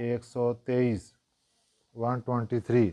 123 123।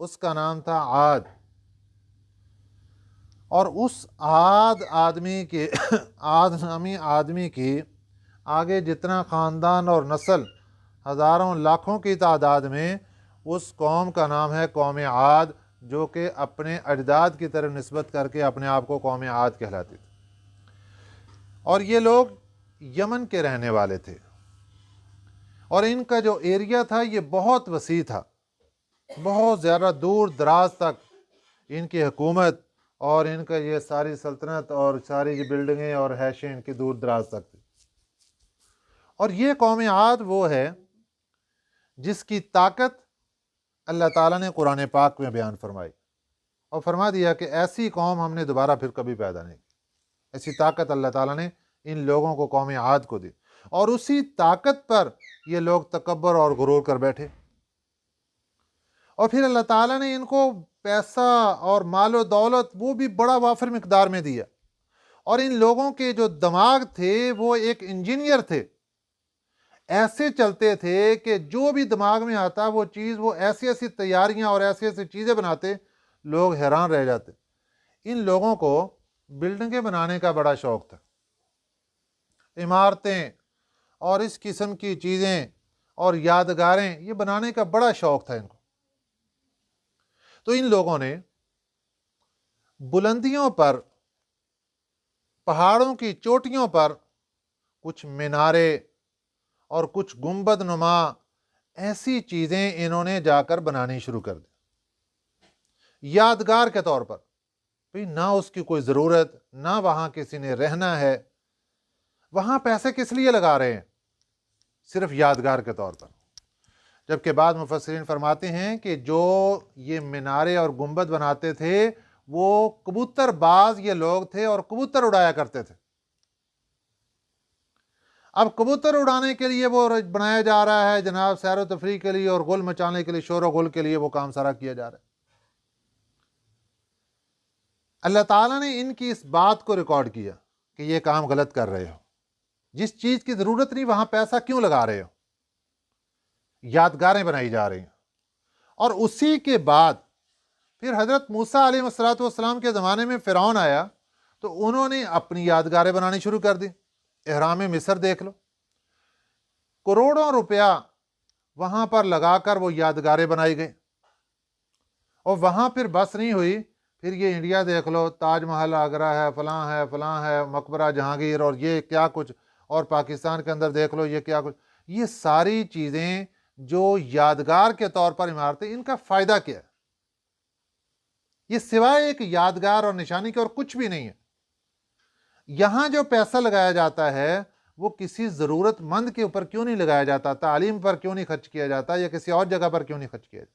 اس کا نام تھا عاد، اور اس عاد آدمی کے عاد نامی آدمی کی آگے جتنا خاندان اور نسل ہزاروں لاکھوں کی تعداد میں، اس قوم کا نام ہے قوم عاد، جو کہ اپنے اجداد کی طرف نسبت کر کے اپنے آپ کو قوم عاد کہلاتی تھی۔ اور یہ لوگ یمن کے رہنے والے تھے، اور ان کا جو ایریا تھا یہ بہت وسیع تھا، بہت زیادہ دور دراز تک ان کی حکومت اور ان کا یہ ساری سلطنت اور ساری یہ بلڈنگیں اور حیشیں ان کی دور دراز تک تھی۔ اور یہ قوم عاد وہ ہے جس کی طاقت اللہ تعالیٰ نے قرآن پاک میں بیان فرمائی، اور فرما دیا کہ ایسی قوم ہم نے دوبارہ پھر کبھی پیدا نہیں کی۔ ایسی طاقت اللہ تعالیٰ نے ان لوگوں کو قوم عاد کو دی، اور اسی طاقت پر یہ لوگ تکبر اور غرور کر بیٹھے، اور پھر اللہ تعالیٰ نے ان کو پیسہ اور مال و دولت وہ بھی بڑا وافر مقدار میں دیا، اور ان لوگوں کے جو دماغ تھے وہ ایک انجینئر تھے، ایسے چلتے تھے کہ جو بھی دماغ میں آتا وہ چیز، وہ ایسی ایسی تیاریاں اور ایسی ایسی چیزیں بناتے، لوگ حیران رہ جاتے۔ ان لوگوں کو بلڈنگیں بنانے کا بڑا شوق تھا، عمارتیں اور اس قسم کی چیزیں اور یادگاریں یہ بنانے کا بڑا شوق تھا ان کو۔ تو ان لوگوں نے بلندیوں پر، پہاڑوں کی چوٹیوں پر کچھ مینارے اور کچھ گنبد نما ایسی چیزیں انہوں نے جا کر بنانی شروع کر دی، یادگار کے طور پر۔ نہ اس کی کوئی ضرورت، نہ وہاں کسی نے رہنا ہے، وہاں پیسے کس لیے لگا رہے ہیں؟ صرف یادگار کے طور پر۔ جبکہ بعض مفسرین فرماتے ہیں کہ جو یہ مینارے اور گنبد بناتے تھے وہ کبوتر باز یہ لوگ تھے اور کبوتر اڑایا کرتے تھے۔ اب کبوتر اڑانے کے لیے وہ بنایا جا رہا ہے جناب، سیر و تفریح کے لیے اور غل مچانے کے لیے، شور و غل کے لیے وہ کام سارا کیا جا رہا ہے۔ اللہ تعالیٰ نے ان کی اس بات کو ریکارڈ کیا کہ یہ کام غلط کر رہے ہو، جس چیز کی ضرورت نہیں وہاں پیسہ کیوں لگا رہے ہو؟ یادگاریں بنائی جا رہی ہیں۔ اور اسی کے بعد پھر حضرت موسیٰ علیہ السلام کے زمانے میں فرعون آیا تو انہوں نے اپنی یادگاریں بنانی شروع کر دی۔ احرام مصر دیکھ لو، کروڑوں روپیہ وہاں پر لگا کر وہ یادگاریں بنائی گئی، اور وہاں پھر بس نہیں ہوئی، پھر یہ انڈیا دیکھ لو، تاج محل آگرہ ہے، فلاں ہے، مقبرہ جہانگیر اور یہ کیا کچھ، اور پاکستان کے اندر دیکھ لو یہ کیا کچھ، یہ ساری چیزیں جو یادگار کے طور پر عمارتیں، ان کا فائدہ کیا ہے؟ یہ سوائے ایک یادگار اور نشانی کے اور کچھ بھی نہیں ہے۔ یہاں جو پیسہ لگایا جاتا ہے وہ کسی ضرورت مند کے اوپر کیوں نہیں لگایا جاتا؟ تعلیم پر کیوں نہیں خرچ کیا جاتا، یا کسی اور جگہ پر کیوں نہیں خرچ کیا جاتا؟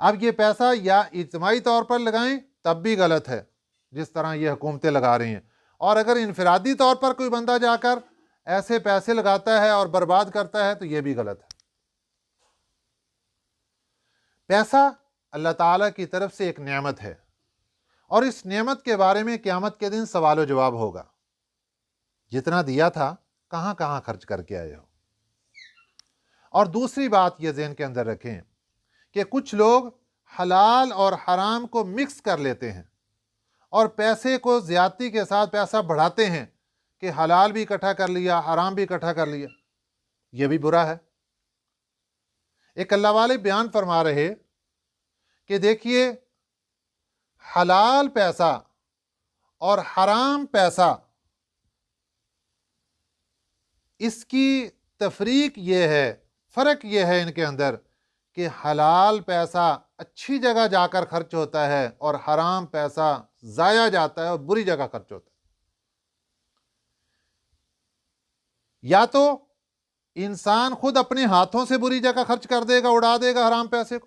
اب یہ پیسہ یا اجتماعی طور پر لگائیں تب بھی غلط ہے، جس طرح یہ حکومتیں لگا رہی ہیں، اور اگر انفرادی طور پر کوئی بندہ جا کر ایسے پیسے لگاتا ہے اور برباد کرتا ہے تو یہ بھی غلط ہے۔ پیسہ اللہ تعالیٰ کی طرف سے ایک نعمت ہے، اور اس نعمت کے بارے میں قیامت کے دن سوال و جواب ہوگا۔ جتنا دیا تھا کہاں کہاں خرچ کر کے آئے ہو؟ اور دوسری بات یہ ذہن کے اندر رکھیں کہ کچھ لوگ حلال اور حرام کو مکس کر لیتے ہیں، اور پیسے کو زیادتی کے ساتھ پیسہ بڑھاتے ہیں کہ حلال بھی اکٹھا کر لیا، حرام بھی اکٹھا کر لیا۔ یہ بھی برا ہے۔ ایک اللہ والے بیان فرما رہے کہ دیکھیے، حلال پیسہ اور حرام پیسہ، اس کی تفریق یہ ہے، فرق یہ ہے ان کے اندر کہ حلال پیسہ اچھی جگہ جا کر خرچ ہوتا ہے اور حرام پیسہ ضائع جاتا ہے اور بری جگہ خرچ ہوتا ہے۔ یا تو انسان خود اپنے ہاتھوں سے بری جگہ خرچ کر دے گا، اڑا دے گا حرام پیسے کو،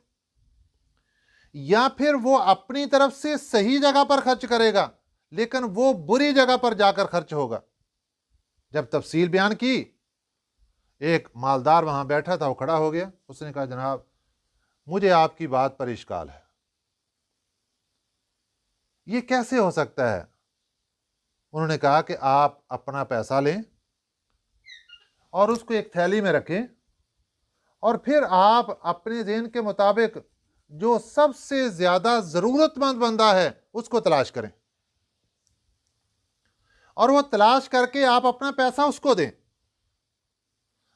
یا پھر وہ اپنی طرف سے صحیح جگہ پر خرچ کرے گا لیکن وہ بری جگہ پر جا کر خرچ ہوگا۔ جب تفصیل بیان کی، ایک مالدار وہاں بیٹھا تھا، وہ کھڑا ہو گیا، اس نے کہا جناب مجھے آپ کی بات پر اشکال ہے، یہ کیسے ہو سکتا ہے؟ انہوں نے کہا کہ آپ اپنا پیسہ لیں اور اس کو ایک تھیلی میں رکھیں، اور پھر آپ اپنے ذہن کے مطابق جو سب سے زیادہ ضرورت مند بندہ ہے اس کو تلاش کریں، اور وہ تلاش کر کے آپ اپنا پیسہ اس کو دیں۔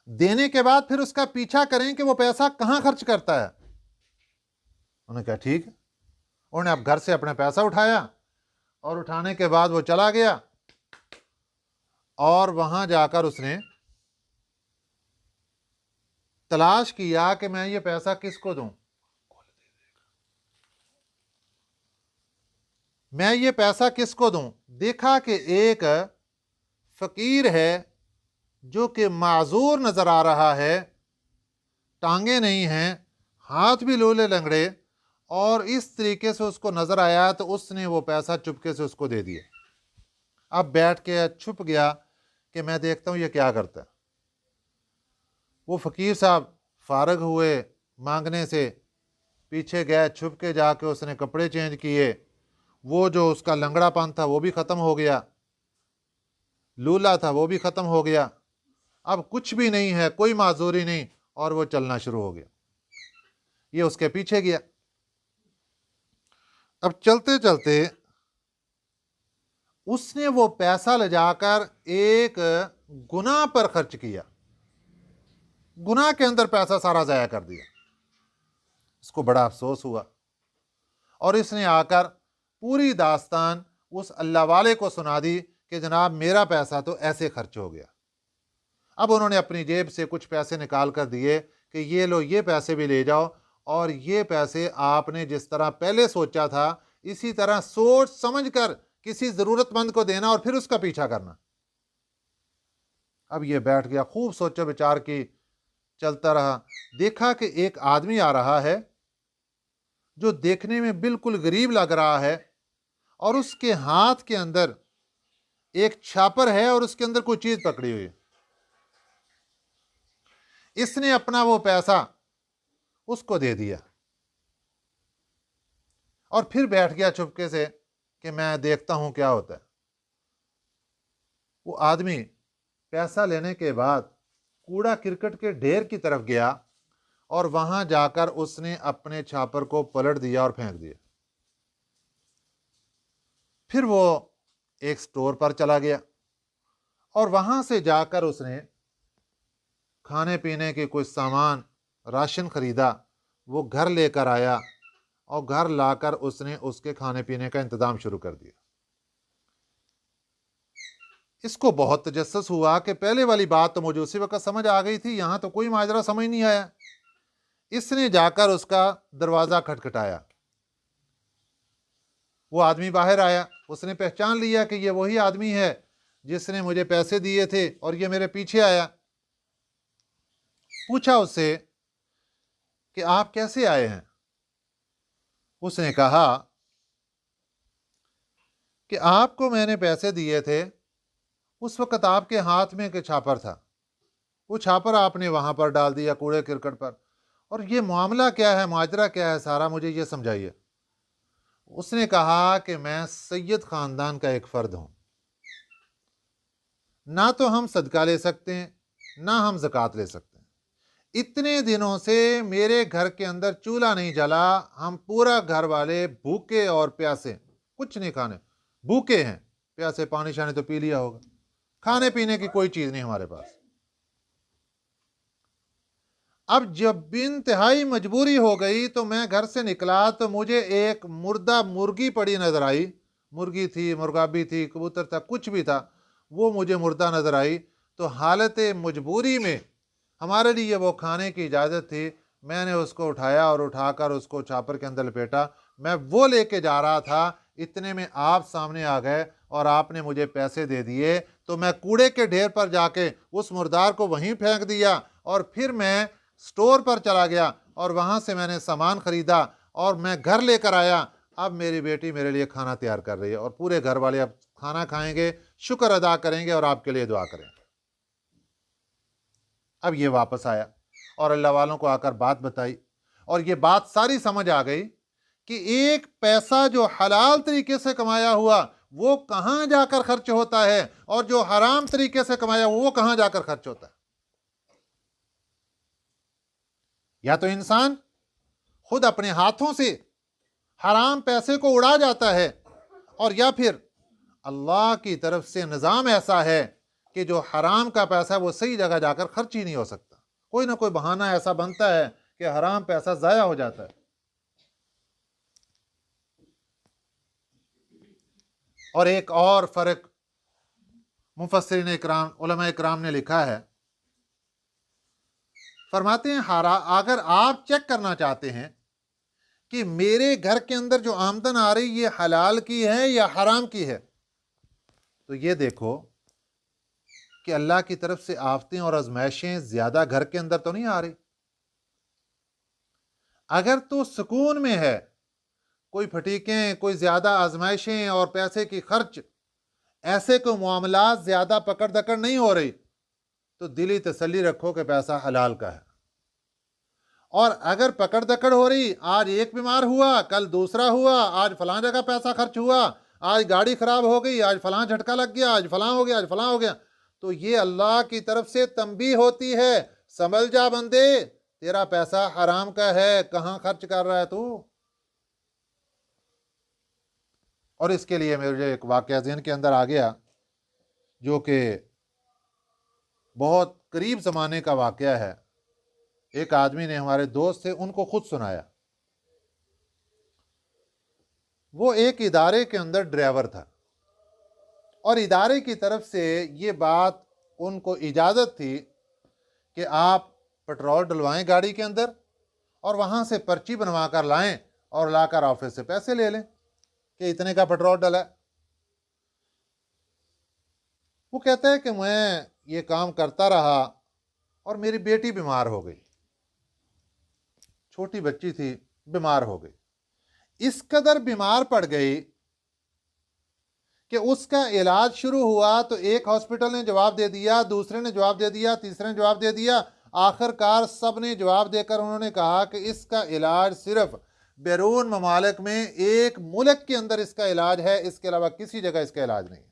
دینے کے بعد پھر اس کا پیچھا کریں کہ وہ پیسہ کہاں خرچ کرتا ہے۔ انہوں نے کہا ٹھیک ہے۔ انہوں نے اب گھر سے اپنا پیسہ اٹھایا، اور اٹھانے کے بعد وہ چلا گیا، اور وہاں جا کر اس نے تلاش کیا کہ میں یہ پیسہ کس کو دوں، میں یہ پیسہ کس کو دوں۔ دیکھا کہ ایک فقیر ہے جو کہ معذور نظر آ رہا ہے، ٹانگیں نہیں ہیں، ہاتھ بھی لولے لنگڑے، اور اس طریقے سے اس کو نظر آیا تو اس نے وہ پیسہ چپکے سے اس کو دے دیا۔ اب بیٹھ کے چھپ گیا کہ میں دیکھتا ہوں یہ کیا کرتا ہے۔ وہ فقیر صاحب فارغ ہوئے مانگنے سے، پیچھے گئے، چھپ کے جا کے اس نے کپڑے چینج کیے، وہ جو اس کا لنگڑا پن تھا وہ بھی ختم ہو گیا، لولا تھا وہ بھی ختم ہو گیا، اب کچھ بھی نہیں ہے، کوئی معذوری نہیں، اور وہ چلنا شروع ہو گیا۔ یہ اس کے پیچھے گیا۔ اب چلتے چلتے اس نے وہ پیسہ لے جا کر ایک گناہ پر خرچ کیا، گناہ کے اندر پیسہ سارا ضائع کر دیا۔ اس کو بڑا افسوس ہوا، اور اس نے آ کر پوری داستان اس اللہ والے کو سنا دی کہ جناب میرا پیسہ تو ایسے خرچ ہو گیا۔ اب انہوں نے اپنی جیب سے کچھ پیسے نکال کر دیے کہ یہ لو، یہ پیسے بھی لے جاؤ، اور یہ پیسے آپ نے جس طرح پہلے سوچا تھا اسی طرح سوچ سمجھ کر کسی ضرورت مند کو دینا اور پھر اس کا پیچھا کرنا۔ اب یہ بیٹھ گیا، خوب سوچا بچار کی، چلتا رہا۔ دیکھا کہ ایک آدمی آ رہا ہے جو دیکھنے میں بالکل غریب لگ رہا ہے، اور اس کے ہاتھ کے اندر ایک چھاپر ہے اور اس کے اندر کوئی چیز پکڑی ہوئی ہے۔ اس نے اپنا وہ پیسہ اس کو دے دیا، اور پھر بیٹھ گیا چپکے سے کہ میں دیکھتا ہوں کیا ہوتا ہے۔ وہ آدمی پیسہ لینے کے بعد کوڑا کرکٹ کے ڈھیر کی طرف گیا، اور وہاں جا کر اس نے اپنے چھاپر کو پلٹ دیا اور پھینک دیا۔ پھر وہ ایک سٹور پر چلا گیا، اور وہاں سے جا کر اس نے کھانے پینے کے کچھ سامان، راشن خریدا، وہ گھر لے کر آیا، اور گھر لا کر اس نے اس کے کھانے پینے کا انتظام شروع کر دیا۔ اس کو بہت تجسس ہوا کہ پہلے والی بات تو مجھے اسی وقت سمجھ آ گئی تھی، یہاں تو کوئی ماجرا سمجھ نہیں آیا۔ اس نے جا کر اس کا دروازہ کھٹکھٹایا، وہ آدمی باہر آیا، اس نے پہچان لیا کہ یہ وہی آدمی ہے جس نے مجھے پیسے دیے تھے اور یہ میرے پیچھے آیا۔ پوچھا اس سے کہ آپ کیسے آئے ہیں؟ اس نے کہا کہ آپ کو میں نے پیسے دیے تھے، اس وقت آپ کے ہاتھ میں ایک چھاپر تھا، وہ چھاپر آپ نے وہاں پر ڈال دیا کوڑے کرکٹ پر، اور یہ معاملہ کیا ہے، ماجرا کیا ہے سارا، مجھے یہ سمجھائیے۔ اس نے کہا کہ میں سید خاندان کا ایک فرد ہوں، نہ تو ہم صدقہ لے سکتے ہیں نہ ہم زکوٰۃ لے سکتے ہیں، اتنے دنوں سے میرے گھر کے اندر چولہا نہیں جلا، ہم پورا گھر والے بھوکے اور پیاسے، کچھ نہیں کھانے، بھوکے ہیں، پیاسے، پانی شانی تو پی لیا ہوگا، کھانے پینے کی کوئی چیز نہیں ہمارے پاس۔ اب جب انتہائی مجبوری ہو گئی تو میں گھر سے نکلا تو مجھے ایک مردہ مرغی پڑی نظر آئی، مرغی تھی، مرغابی تھی، کبوتر تھا، کچھ بھی تھا، وہ مجھے مردہ نظر آئی، تو حالت مجبوری میں ہمارے لیے وہ کھانے کی اجازت تھی، میں نے اس کو اٹھایا اور اٹھا کر اس کو چھاپر کے اندر لپیٹا، میں وہ لے کے جا رہا تھا، اتنے میں آپ سامنے آ گئے اور آپ نے مجھے پیسے دے دیے، تو میں کوڑے کے ڈھیر پر جا کے اس مردار کو وہیں پھینک دیا، اور پھر میں سٹور پر چلا گیا اور وہاں سے میں نے سامان خریدا اور میں گھر لے کر آیا۔ اب میری بیٹی میرے لیے کھانا تیار کر رہی ہے، اور پورے گھر والے اب کھانا کھائیں گے، شکر ادا کریں گے اور آپ کے لیے دعا کریں گے۔ اب یہ واپس آیا اور اللہ والوں کو آ کر بات بتائی، اور یہ بات ساری سمجھ آ گئی کہ ایک پیسہ جو حلال طریقے سے کمایا ہوا وہ کہاں جا کر خرچ ہوتا ہے، اور جو حرام طریقے سے کمایا ہوا وہ کہاں جا کر خرچ ہوتا ہے۔ یا تو انسان خود اپنے ہاتھوں سے حرام پیسے کو اڑا جاتا ہے، اور یا پھر اللہ کی طرف سے نظام ایسا ہے کہ جو حرام کا پیسہ وہ صحیح جگہ جا کر خرچ ہی نہیں ہو سکتا، کوئی نہ کوئی بہانہ ایسا بنتا ہے کہ حرام پیسہ ضائع ہو جاتا ہے۔ اور ایک اور فرق مفسرین اکرام، علماء اکرام نے لکھا ہے، فرماتے ہیں اگر آپ چیک کرنا چاہتے ہیں کہ میرے گھر کے اندر جو آمدن آ رہی یہ حلال کی ہے یا حرام کی ہے، تو یہ دیکھو کہ اللہ کی طرف سے آفتیں اور آزمائشیں زیادہ گھر کے اندر تو نہیں آ رہی۔ اگر تو سکون میں ہے، کوئی پھٹیکیں، کوئی زیادہ آزمائشیں اور پیسے کی خرچ، ایسے کوئی معاملات زیادہ پکڑ دکڑ نہیں ہو رہی، تو دلی تسلی رکھو کہ پیسہ حلال کا ہے۔ اور اگر پکڑ دکڑ ہو رہی، آج ایک بیمار ہوا، کل دوسرا ہوا، آج فلاں جگہ پیسہ خرچ ہوا، آج گاڑی خراب ہو گئی، آج فلاں جھٹکا لگ گیا، آج فلاں ہو گیا، آج فلاں ہو گیا، تو یہ اللہ کی طرف سے تنبیہ ہوتی ہے، سنبھل جا بندے، تیرا پیسہ حرام کا ہے، کہاں خرچ کر رہا ہے تو۔ اور اس کے لیے میرے ایک واقعہ ذہن کے اندر آ گیا، جو کہ بہت قریب زمانے کا واقعہ ہے۔ ایک آدمی نے، ہمارے دوست تھے، ان کو خود سنایا۔ وہ ایک ادارے کے اندر ڈرائیور تھا، اور ادارے کی طرف سے یہ بات ان کو اجازت تھی کہ آپ پٹرول ڈلوائیں گاڑی کے اندر، اور وہاں سے پرچی بنوا کر لائیں اور لا کر آفس سے پیسے لے لیں کہ اتنے کا پٹرول ڈلا ہے۔ وہ کہتا ہے کہ میں یہ کام کرتا رہا اور میری بیٹی بیمار ہو گئی، چھوٹی بچی تھی، بیمار ہو گئی، اس قدر بیمار پڑ گئی کہ اس کا علاج شروع ہوا تو ایک ہاسپٹل نے جواب دے دیا، دوسرے نے جواب دے دیا، تیسرے نے جواب دے دیا، آخر کار سب نے جواب دے کر انہوں نے کہا کہ اس کا علاج صرف بیرون ممالک میں ایک ملک کے اندر اس کا علاج ہے، اس کے علاوہ کسی جگہ اس کا علاج نہیں ہے۔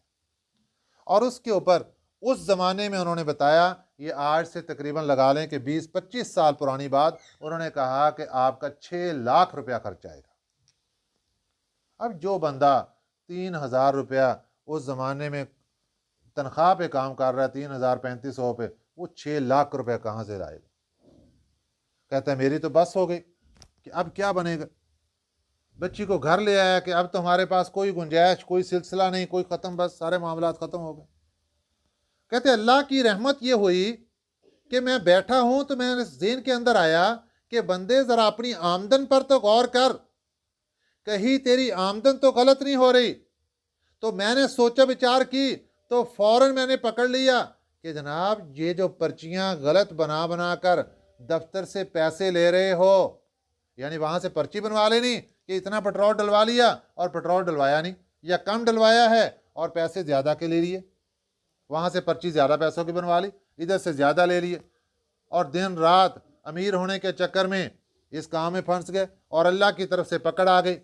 اور اس کے اوپر اس زمانے میں انہوں نے بتایا، یہ آج سے تقریباً لگا لیں کہ 20-25 سال پرانی بات، انہوں نے کہا کہ آپ کا 6 لاکھ روپیہ خرچ آئے گا۔ اب جو بندہ 3,000 روپیہ اس زمانے میں تنخواہ پہ کام کر رہا ہے، 3,000-3,500 پہ، وہ 6 لاکھ روپیہ کہاں سے لائے گا؟ کہتا ہے میری تو بس ہو گئی کہ اب کیا بنے گا۔ بچی کو گھر لے آیا کہ اب تو ہمارے پاس کوئی گنجائش، کوئی سلسلہ نہیں، کوئی ختم، بس سارے معاملات ختم ہو گئے۔ کہتے اللہ کی رحمت یہ ہوئی کہ میں بیٹھا ہوں تو میرے ذہن کے اندر آیا کہ بندے ذرا اپنی آمدن پر تو غور کر، کہیں تیری آمدن تو غلط نہیں ہو رہی۔ تو میں نے سوچا بچار کی تو فوراً میں نے پکڑ لیا کہ جناب یہ جو پرچیاں غلط بنا بنا کر دفتر سے پیسے لے رہے ہو، یعنی وہاں سے پرچی بنوا لینی کہ اتنا پٹرول ڈلوا لیا اور پٹرول ڈلوایا نہیں، یا کم ڈلوایا ہے اور پیسے زیادہ کے لے لیے، وہاں سے پرچی زیادہ پیسوں کی بنوا لی، ادھر سے زیادہ لے لیے، اور دن رات امیر ہونے کے چکر میں اس کام میں پھنس گئے اور اللہ کی طرف سے پکڑ آ گئی۔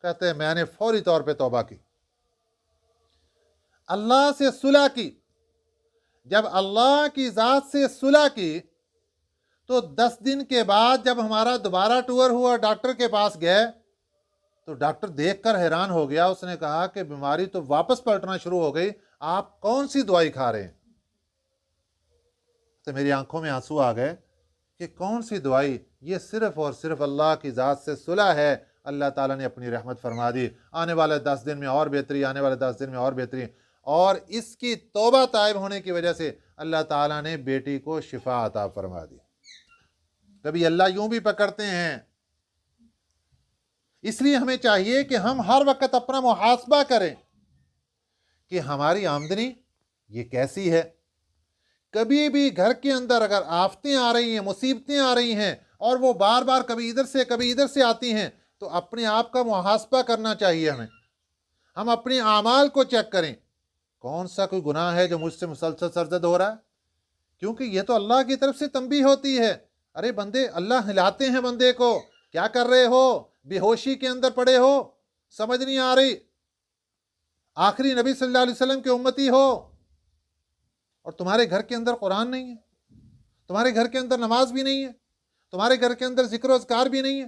کہتے ہیں میں نے فوری طور پہ توبہ کی، اللہ سے صلح کی۔ جب اللہ کی ذات سے صلح کی تو 10 دن کے بعد جب ہمارا دوبارہ ٹور ہوا، ڈاکٹر کے پاس گئے تو ڈاکٹر دیکھ کر حیران ہو گیا، اس نے کہا کہ بیماری تو واپس پلٹنا شروع ہو گئی، آپ کون سی دوائی کھا رہے ہیں؟ تو میری آنکھوں میں آنسو آ گئے کہ کون سی دوائی، یہ صرف اور صرف اللہ کی ذات سے صلح ہے۔ اللہ تعالیٰ نے اپنی رحمت فرما دی، آنے والے 10 دن میں اور بہتری، آنے والے 10 دن میں اور بہتری، اور اس کی توبہ طائب ہونے کی وجہ سے اللہ تعالیٰ نے بیٹی کو شفا عطا فرما دی۔ کبھی اللہ یوں بھی پکڑتے ہیں، اس لیے ہمیں چاہیے کہ ہم ہر وقت اپنا محاسبہ کریں کہ ہماری آمدنی یہ کیسی ہے۔ کبھی بھی گھر کے اندر اگر آفتیں آ رہی ہیں، مصیبتیں آ رہی ہیں، اور وہ بار بار کبھی ادھر سے کبھی ادھر سے آتی ہیں، تو اپنے آپ کا محاسبہ کرنا چاہیے ہمیں۔ ہم اپنے اعمال کو چیک کریں، کون سا کوئی گناہ ہے جو مجھ سے مسلسل سرزد ہو رہا ہے، کیونکہ یہ تو اللہ کی طرف سے تنبیہ ہوتی ہے۔ ارے بندے، اللہ ہلاتے ہیں بندے کو، کیا کر رہے ہو؟ بے ہوشی کے اندر پڑے ہو، سمجھ نہیں آ رہی، آخری نبی صلی اللہ علیہ وسلم کے امتی ہو، اور تمہارے گھر کے اندر قرآن نہیں ہے، تمہارے گھر کے اندر نماز بھی نہیں ہے، تمہارے گھر کے اندر ذکر و اذکار بھی نہیں ہے،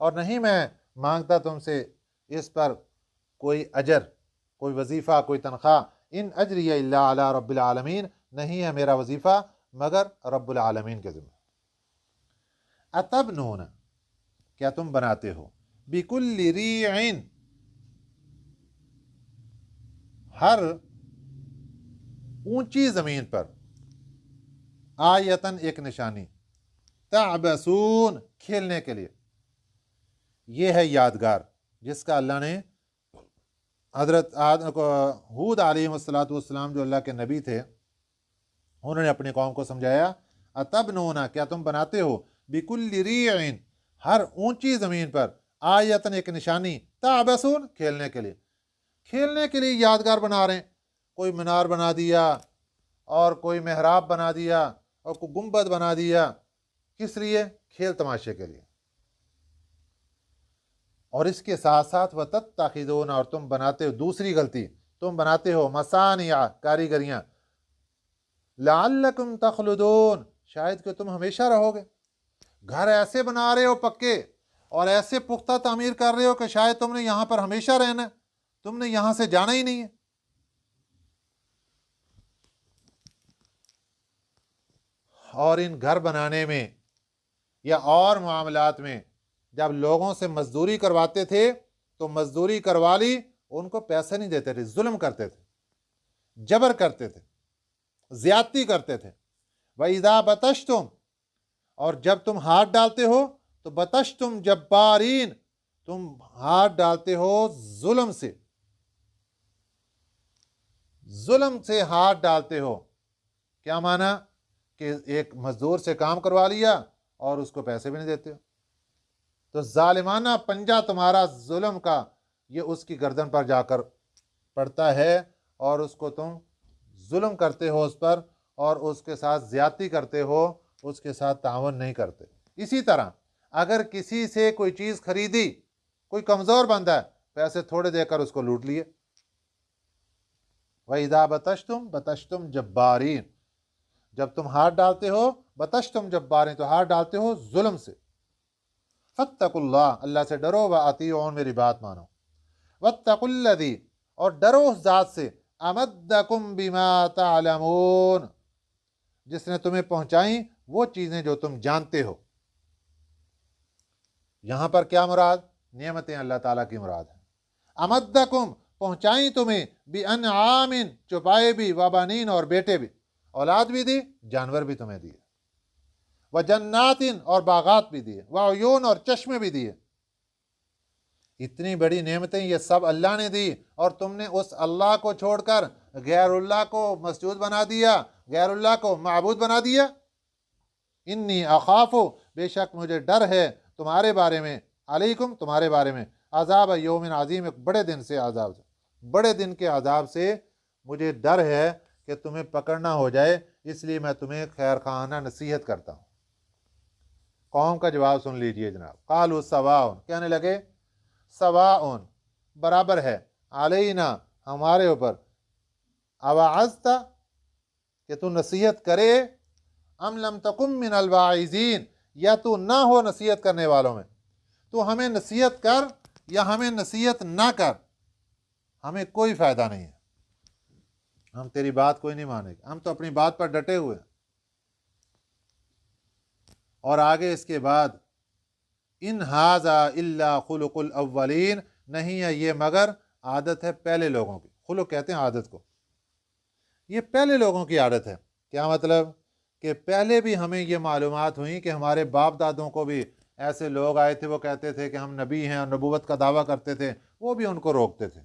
اور نہیں میں مانگتا تم سے اس پر کوئی اجر، کوئی وظیفہ، کوئی تنخواہ، ان اجری الا علی رب العالمین، نہیں ہے میرا وظیفہ مگر رب العالمین کے ذمہ۔ اتبنون، کیا تم بناتے ہو، بکل ریع، ہر اونچی زمین پر، آیتن ایک نشانی، تعبسون کھیلنے کے لیے۔ یہ ہے یادگار جس کا اللہ نے حضرت ہود علیہ والسلام جو اللہ کے نبی تھے، انہوں نے اپنی قوم کو سمجھایا، اتبنون، کیا تم بناتے ہو، بکل ریع، ہر اونچی زمین پر، آیتن ایک نشانی، تعبسون کھیلنے کے لیے، کھیلنے کے لیے یادگار بنا رہے ہیں، کوئی مینار بنا دیا اور کوئی محراب بنا دیا اور کوئی گنبد بنا دیا، کس لیے؟ کھیل تماشے کے لیے۔ اور اس کے ساتھ ساتھ وَتَتَّخِذُونَ، اور تم بناتے ہو، دوسری غلطی، تم بناتے ہو مصانع، کاریگریاں، لعلکم تخلدون، شاید کہ تم ہمیشہ رہو گے۔ گھر ایسے بنا رہے ہو پکے اور ایسے پختہ تعمیر کر رہے ہو کہ شاید تم نے یہاں پر ہمیشہ رہنا ہے، تم نے یہاں سے جانا ہی نہیں ہے۔ اور ان گھر بنانے میں یا اور معاملات میں جب لوگوں سے مزدوری کرواتے تھے تو مزدوری کروا لی، ان کو پیسے نہیں دیتے تھے، ظلم کرتے تھے، جبر کرتے تھے، زیادتی کرتے تھے۔ وَإِذَا بَطَشْتُمْ، اور جب تم ہاتھ ڈالتے ہو تو بطشتم جبارین، تم ہاتھ ڈالتے ہو ظلم سے، ظلم سے ہاتھ ڈالتے ہو۔ کیا معنی؟ کہ ایک مزدور سے کام کروا لیا اور اس کو پیسے بھی نہیں دیتے ہو، تو ظالمانہ پنجہ تمہارا ظلم کا یہ اس کی گردن پر جا کر پڑتا ہے، اور اس کو تم ظلم کرتے ہو اس پر، اور اس کے ساتھ زیادتی کرتے ہو، اس کے ساتھ تعاون نہیں کرتے۔ اسی طرح اگر کسی سے کوئی چیز خریدی، کوئی کمزور بندہ ہے، پیسے تھوڑے دے کر اس کو لوٹ لیے۔ وَإِذَا بَطَشْتُمْ بَطَشْتُمْ جَبَّارِينَ، جب تم ہاتھ ڈالتے ہو، بطشتم جبارین، تو ہاتھ ڈالتے ہو ظلم سے۔ فاتقوا اللہ، اللہ سے ڈرو، وَأَطِيعُونَ، میری بات مانو، وَاتَّقُوا الَّذِي، اور ڈرو اس ذات سے، أَمَدَّكُم بِمَا تَعْلَمُونَ، جس نے تمہیں پہنچائیں وہ چیزیں جو تم جانتے ہو۔ یہاں پر کیا مراد؟ نعمتیں اللہ تعالیٰ کی مراد ہے۔ امدکم، پہنچائیں تمہیں، بِأَنْعَامٍ، چوپائے بھی، وَبَنِينَ، اور بیٹے بھی، اولاد بھی دی، جانور بھی تمہیں دیے، وَجَنَّاتٍ، اور باغات بھی دیے، وَعُیُونَ، اور چشمے بھی دیے۔ اتنی بڑی نعمتیں یہ سب اللہ نے دی، اور تم نے اس اللہ کو چھوڑ کر غیر اللہ کو مسجود بنا دیا، غیر اللہ کو معبود بنا دیا۔ انی اخاف، بے شک مجھے ڈر ہے تمہارے بارے میں، علیکم، تمہارے بارے میں، عذاب یوم عظیم، ایک بڑے دن سے، عذاب سے، بڑے دن کے عذاب سے مجھے ڈر ہے کہ تمہیں پکڑنا ہو جائے، اس لیے میں تمہیں خیر خواہانہ نصیحت کرتا ہوں۔ قوم کا جواب سن لیجئے جناب، قالوا سواء، کہنے لگے سواء، برابر ہے، علینا، ہمارے اوپر، اوعظت، کہ تو نصیحت کرے، ام لم تکن من الواعظین، یا تو نہ ہو نصیحت کرنے والوں میں، تو ہمیں نصیحت کر یا ہمیں نصیحت نہ کر، ہمیں کوئی فائدہ نہیں ہے، ہم تیری بات کوئی نہیں مانیں گے، ہم تو اپنی بات پر ڈٹے ہوئے ہیں۔ اور آگے اس کے بعد، ان ھذا الا خلق الاولین، نہیں ہے یہ مگر عادت ہے پہلے لوگوں کی۔ خلق کہتے ہیں عادت کو، یہ پہلے لوگوں کی عادت ہے۔ کیا مطلب؟ کہ پہلے بھی ہمیں یہ معلومات ہوئیں کہ ہمارے باپ دادوں کو بھی ایسے لوگ آئے تھے، وہ کہتے تھے کہ ہم نبی ہیں اور نبوت کا دعویٰ کرتے تھے، وہ بھی ان کو روکتے تھے۔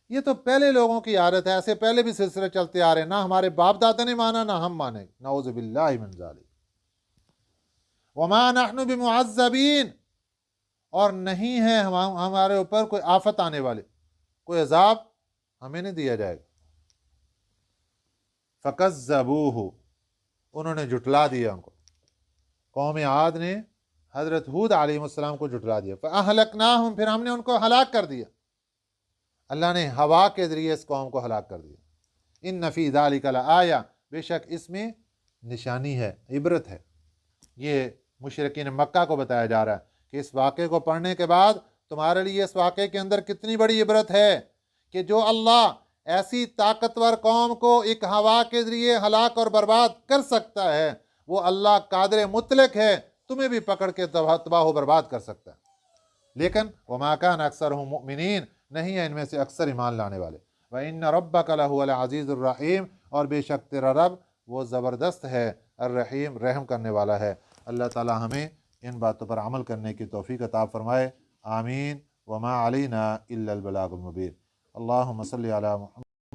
یہ تو پہلے لوگوں کی عادت ہے، ایسے پہلے بھی سلسلے چلتے آ رہے ہیں، نہ ہمارے باپ دادا نے مانا نہ ہم مانیں، نعوذ باللہ من ذالک۔ وما نحن بمعذبین، اور نہیں ہے ہمارے اوپر کوئی آفت آنے والے، کوئی عذاب ہمیں نہیں دیا جائے گا۔ فکذبوہ، انہوں نے جھٹلا دیا ان کو، قوم عاد نے حضرت ہود علیہ السلام کو جھٹلا دیا۔ فاہلکناہم، پھر ہم نے ان کو ہلاک کر دیا، اللہ نے ہوا کے ذریعے اس قوم کو ہلاک کر دیا۔ ان فی ذلک لآیہ، بے شک اس میں نشانی ہے، عبرت ہے۔ یہ مشرکین مکہ کو بتایا جا رہا ہے کہ اس واقعے کو پڑھنے کے بعد تمہارے لیے اس واقعے کے اندر کتنی بڑی عبرت ہے کہ جو اللہ ایسی طاقتور قوم کو ایک ہوا کے ذریعے ہلاک اور برباد کر سکتا ہے، وہ اللہ قادر مطلق ہے، تمہیں بھی پکڑ کے تباہ و برباد کر سکتا ہے۔ لیکن وما کان اکثرهم مؤمنین، نہیں ہے ان میں سے اکثر ایمان لانے والے۔ وَإِنَّ رَبَّكَ لَهُوَ الْعَزِيزُ الرَّحِيمُ، اور بے شک تیرا رب وہ زبردست ہے، الرحیم، رحم کرنے والا ہے۔ اللہ تعالی ہمیں ان باتوں پر عمل کرنے کی توفیق عطا فرمائے، آمین۔ وما علینا الا البلاغ المبین۔ اللہم صلی علی محمد